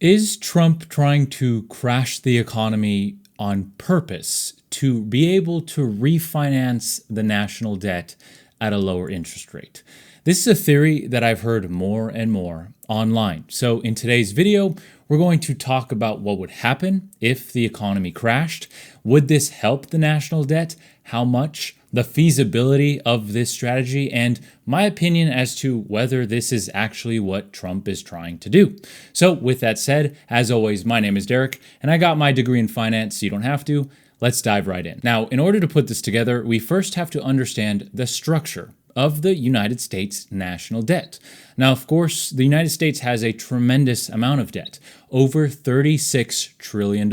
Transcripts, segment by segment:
Is Trump trying to crash the economy on purpose to be able to refinance the national debt at a lower interest rate? This is a theory that I've heard more and more online. So in today's video, we're going to talk about what would happen if the economy crashed. Would this help the national debt? How much? The feasibility of this strategy, and my opinion as to whether this is actually what Trump is trying to do. So with that said, as always, my name is Derek, and I got my degree in finance, so you don't have to. Let's dive right in. Now, in order to put this together, we first have to understand the structure of the United States national debt. Now, of course, the United States has a tremendous amount of debt, over $36 trillion,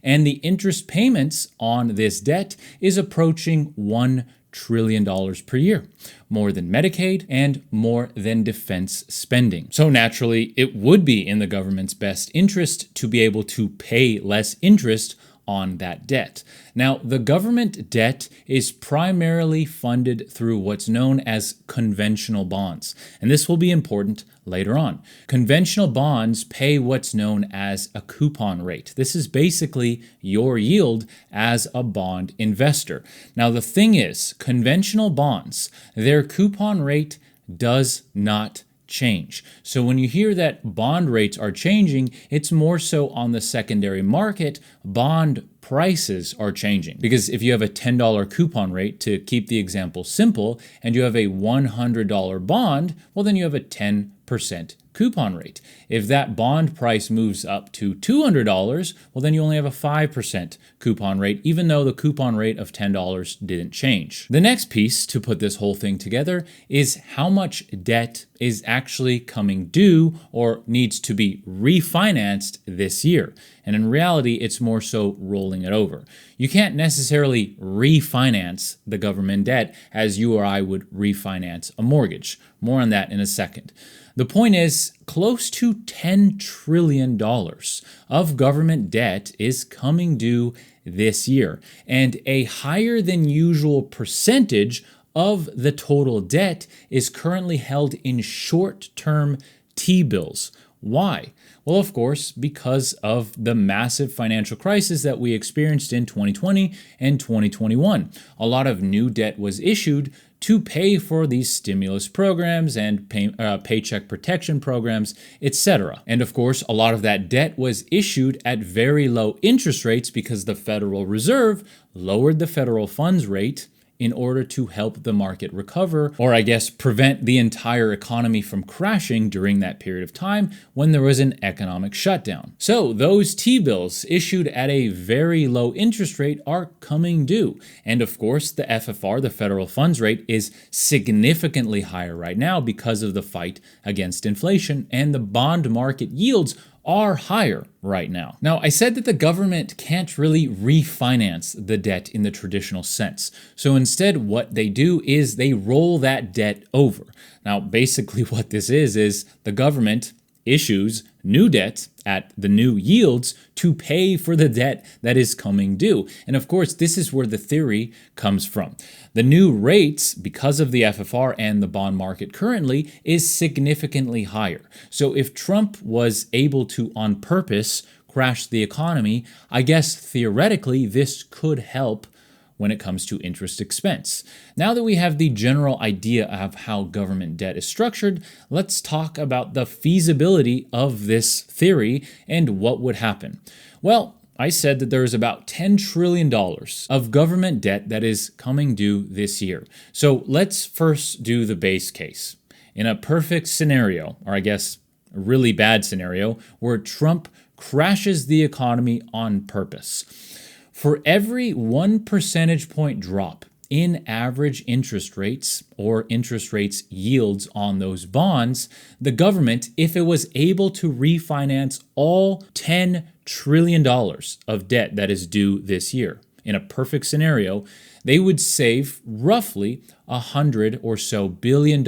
and the interest payments on this debt is approaching $1 trillion per year, more than Medicaid and more than defense spending. So naturally, it would be in the government's best interest to be able to pay less interest on that debt. Now, the government debt is primarily funded through what's known as conventional bonds, and this will be important later on. Conventional bonds pay what's known as a coupon rate. This is basically your yield as a bond investor. Now, the thing is, conventional bonds, their coupon rate does not change. So when you hear that bond rates are changing, it's more so on the secondary market. Bond prices are changing. Because if you have a $10 coupon rate, to keep the example simple, and you have a $100 bond, well, then you have a 10% coupon rate. If that bond price moves up to $200, well, then you only have a 5% coupon rate, even though the coupon rate of $10 didn't change. The next piece to put this whole thing together is how much debt is actually coming due or needs to be refinanced this year. And in reality, it's more so rolling it over. You can't necessarily refinance the government debt as you or I would refinance a mortgage. More on that in a second. The point is, close to $10 trillion of government debt is coming due this year, and a higher than usual percentage of the total debt is currently held in short-term T-bills. Why? Well, of course, because of the massive financial crisis that we experienced in 2020 and 2021. A lot of new debt was issued to pay for these stimulus programs and paycheck protection programs, etc. And of course, a lot of that debt was issued at very low interest rates because the Federal Reserve lowered the federal funds rate in order to help the market recover, or I guess prevent the entire economy from crashing during that period of time when there was an economic shutdown. So those T-bills issued at a very low interest rate are coming due. And of course, the FFR, the federal funds rate, is significantly higher right now because of the fight against inflation, and the bond market yields are higher right now. Now, I said that the government can't really refinance the debt in the traditional sense. So instead, what they do is they roll that debt over. Now, basically what this is the government issues new debt at the new yields to pay for the debt that is coming due. And of course, this is where the theory comes from. The new rates, because of the FFR and the bond market currently, is significantly higher. So if Trump was able to, on purpose, crash the economy, I guess theoretically this could help when it comes to interest expense. Now that we have the general idea of how government debt is structured, let's talk about the feasibility of this theory and what would happen. Well, I said that there is about $10 trillion of government debt that is coming due this year. So let's first do the base case. In a perfect scenario, or I guess a really bad scenario, where Trump crashes the economy on purpose, for every 1 percentage point drop in average interest rates or interest rates yields on those bonds, the government, if it was able to refinance all $10 trillion of debt that is due this year, in a perfect scenario, they would save roughly $100 or so billion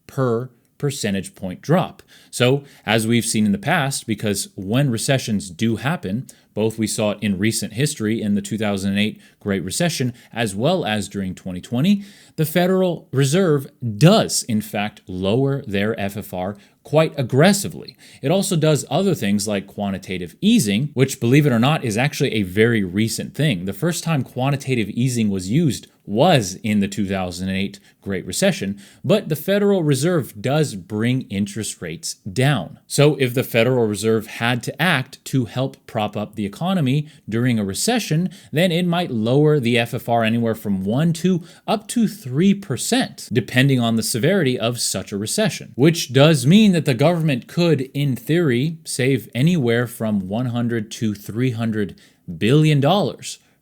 per percentage point drop. So, as we've seen in the past, because when recessions do happen, both we saw it in recent history in the 2008 Great Recession, as well as during 2020, the Federal Reserve does, in fact, lower their FFR quite aggressively. It also does other things like quantitative easing, which, believe it or not, is actually a very recent thing. The first time quantitative easing was used was in the 2008 Great Recession, but the Federal Reserve does bring interest rates down. So if the Federal Reserve had to act to help prop up the economy during a recession, then it might lower the FFR anywhere from 1 to up to 3%, depending on the severity of such a recession, which does mean that the government could, in theory, save anywhere from $100 to $300 billion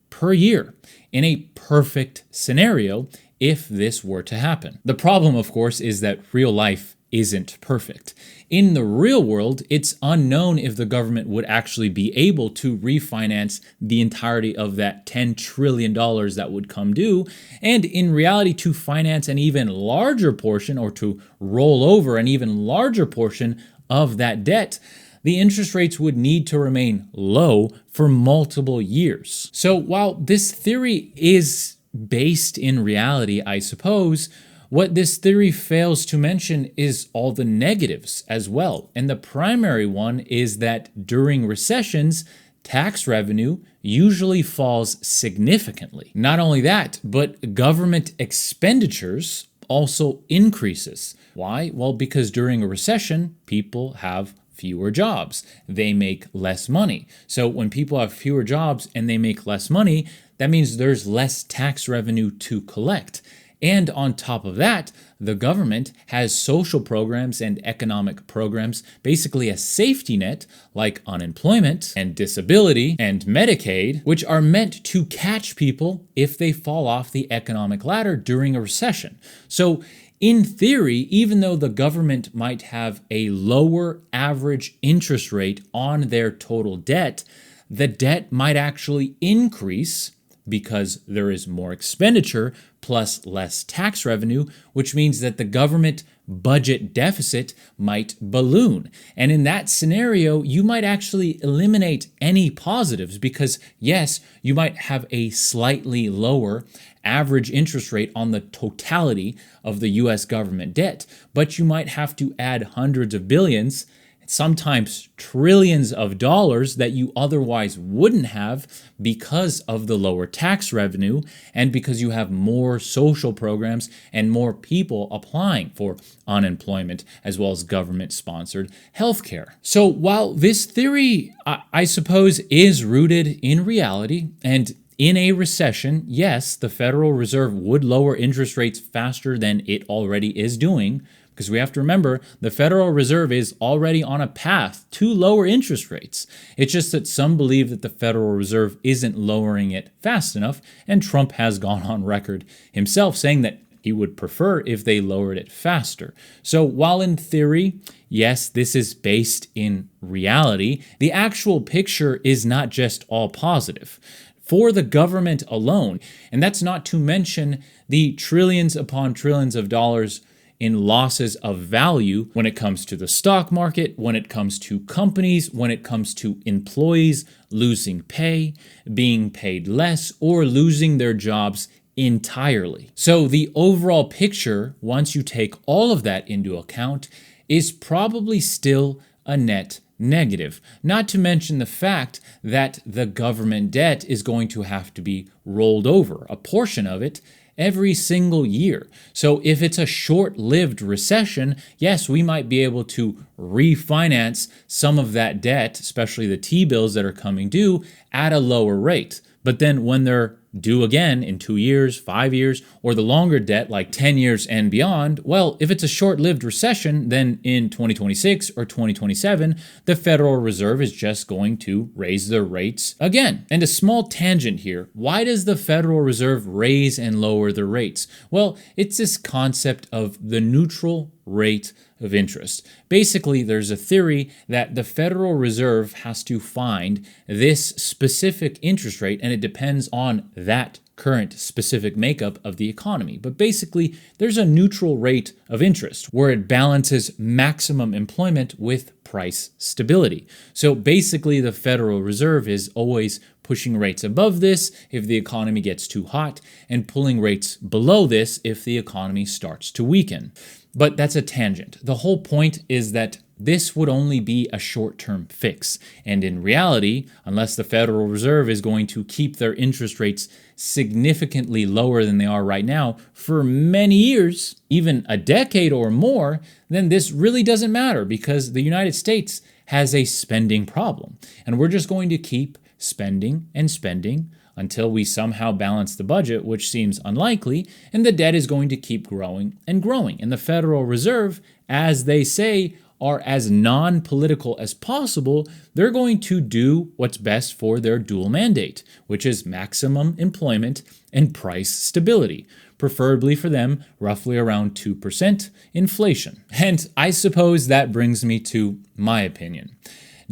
per year in a perfect scenario if this were to happen. The problem, of course, is that real life isn't perfect. In the real world, it's unknown if the government would actually be able to refinance the entirety of that $10 trillion that would come due, and in reality, to finance an even larger portion or to roll over an even larger portion of that debt, the interest rates would need to remain low for multiple years. So while this theory is based in reality, I suppose, what this theory fails to mention is all the negatives as well. And the primary one is that during recessions, tax revenue usually falls significantly. Not only that, but government expenditures also increases. Why? Well, because during a recession, people have fewer jobs. They make less money. So when people have fewer jobs and they make less money, that means there's less tax revenue to collect. And on top of that, the government has social programs and economic programs, basically a safety net like unemployment and disability and Medicaid, which are meant to catch people if they fall off the economic ladder during a recession. So in theory, even though the government might have a lower average interest rate on their total debt, the debt might actually increase because there is more expenditure plus less tax revenue, which means that the government budget deficit might balloon. And in that scenario, you might actually eliminate any positives because, yes, you might have a slightly lower average interest rate on the totality of the US government debt, but you might have to add hundreds of billions, sometimes trillions of dollars that you otherwise wouldn't have because of the lower tax revenue and because you have more social programs and more people applying for unemployment as well as government-sponsored healthcare. So while this theory, I suppose, is rooted in reality, and in a recession, yes, the Federal Reserve would lower interest rates faster than it already is doing, because we have to remember the Federal Reserve is already on a path to lower interest rates. It's just that some believe that the Federal Reserve isn't lowering it fast enough, and Trump has gone on record himself saying that he would prefer if they lowered it faster. So while in theory, yes, this is based in reality, the actual picture is not just all positive. For the government alone, and that's not to mention the trillions upon trillions of dollars in losses of value when it comes to the stock market, when it comes to companies, when it comes to employees losing pay, being paid less, or losing their jobs entirely. So the overall picture, once you take all of that into account, is probably still a net negative, not to mention the fact that the government debt is going to have to be rolled over, a portion of it, every single year. So if it's a short-lived recession, yes, we might be able to refinance some of that debt, especially the T-bills that are coming due, at a lower rate. But then when they're due again in 2 years, 5 years, or the longer debt like 10 years and beyond, well, if it's a short-lived recession, then in 2026 or 2027, the Federal Reserve is just going to raise their rates again. And a small tangent here, why does the Federal Reserve raise and lower their rates? Well, it's this concept of the neutral rate of interest. Basically, there's a theory that the Federal Reserve has to find this specific interest rate, and it depends on that current specific makeup of the economy. But basically, there's a neutral rate of interest where it balances maximum employment with price stability. So basically, the Federal Reserve is always pushing rates above this if the economy gets too hot, and pulling rates below this if the economy starts to weaken. But that's a tangent. The whole point is that this would only be a short-term fix. And in reality, unless the Federal Reserve is going to keep their interest rates significantly lower than they are right now for many years, even a decade or more, then this really doesn't matter because the United States has a spending problem. And we're just going to keep spending and spending until we somehow balance the budget, which seems unlikely, and the debt is going to keep growing and growing. And the Federal Reserve, as they say, are as non-political as possible. They're going to do what's best for their dual mandate, which is maximum employment and price stability, preferably for them roughly around 2% inflation. And I suppose that brings me to my opinion.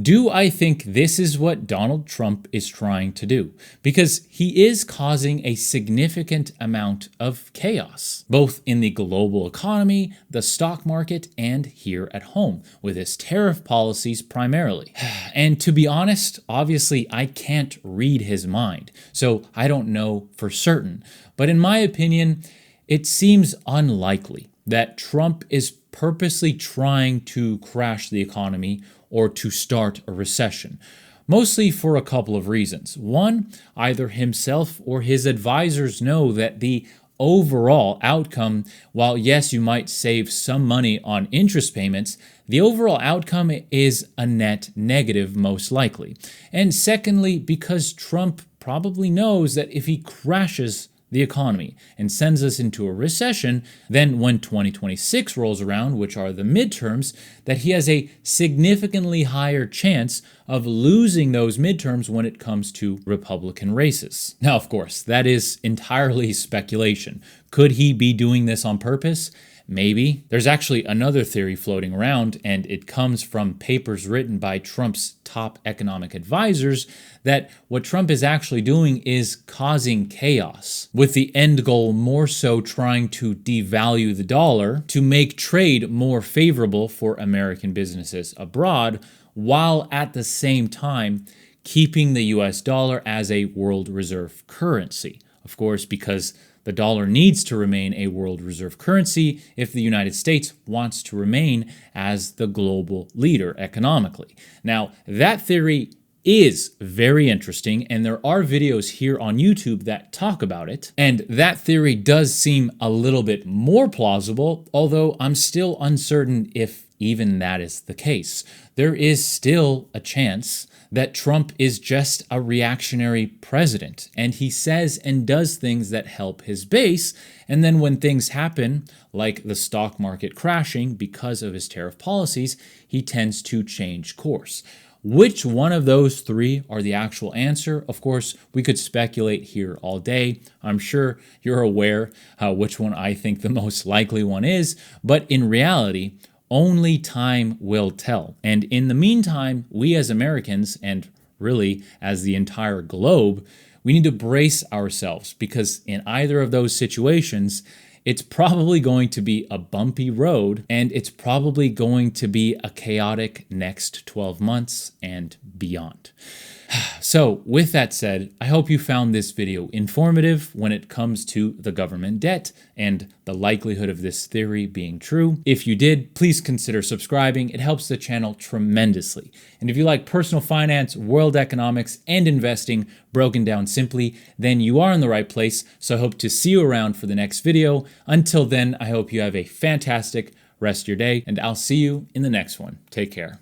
Do I think this is what Donald Trump is trying to do? Because he is causing a significant amount of chaos, both in the global economy, the stock market, and here at home, with his tariff policies primarily. And to be honest, obviously I can't read his mind, so I don't know for certain. But in my opinion, it seems unlikely that Trump is purposely trying to crash the economy or to start a recession, mostly for a couple of reasons. One, either himself or his advisors know that the overall outcome, while yes, you might save some money on interest payments, the overall outcome is a net negative most likely. And secondly, because Trump probably knows that if he crashes the economy and sends us into a recession, then when 2026 rolls around, which are the midterms, that he has a significantly higher chance of losing those midterms when it comes to Republican races. Now, of course, that is entirely speculation. Could he be doing this on purpose? Maybe. There's actually another theory floating around, and it comes from papers written by Trump's top economic advisors, that what Trump is actually doing is causing chaos, with the end goal more so trying to devalue the dollar to make trade more favorable for American businesses abroad, while at the same time keeping the US dollar as a world reserve currency. Of course, because the dollar needs to remain a world reserve currency if the United States wants to remain as the global leader economically. Now, that theory is very interesting, and there are videos here on YouTube that talk about it. And that theory does seem a little bit more plausible, although I'm still uncertain if even that is the case. There is still a chance that Trump is just a reactionary president, and he says and does things that help his base, and then when things happen, like the stock market crashing because of his tariff policies, he tends to change course. Which one of those three are the actual answer? Of course, we could speculate here all day. I'm sure you're aware which one I think the most likely one is, but in reality, only time will tell. And in the meantime, we as Americans, and really as the entire globe, we need to brace ourselves, because in either of those situations, it's probably going to be a bumpy road, and it's probably going to be a chaotic next 12 months and beyond. So with that said, I hope you found this video informative when it comes to the government debt and the likelihood of this theory being true. If you did, please consider subscribing. It helps the channel tremendously. And if you like personal finance, world economics, and investing broken down simply, then you are in the right place. So I hope to see you around for the next video. Until then, I hope you have a fantastic rest of your day, and I'll see you in the next one. Take care.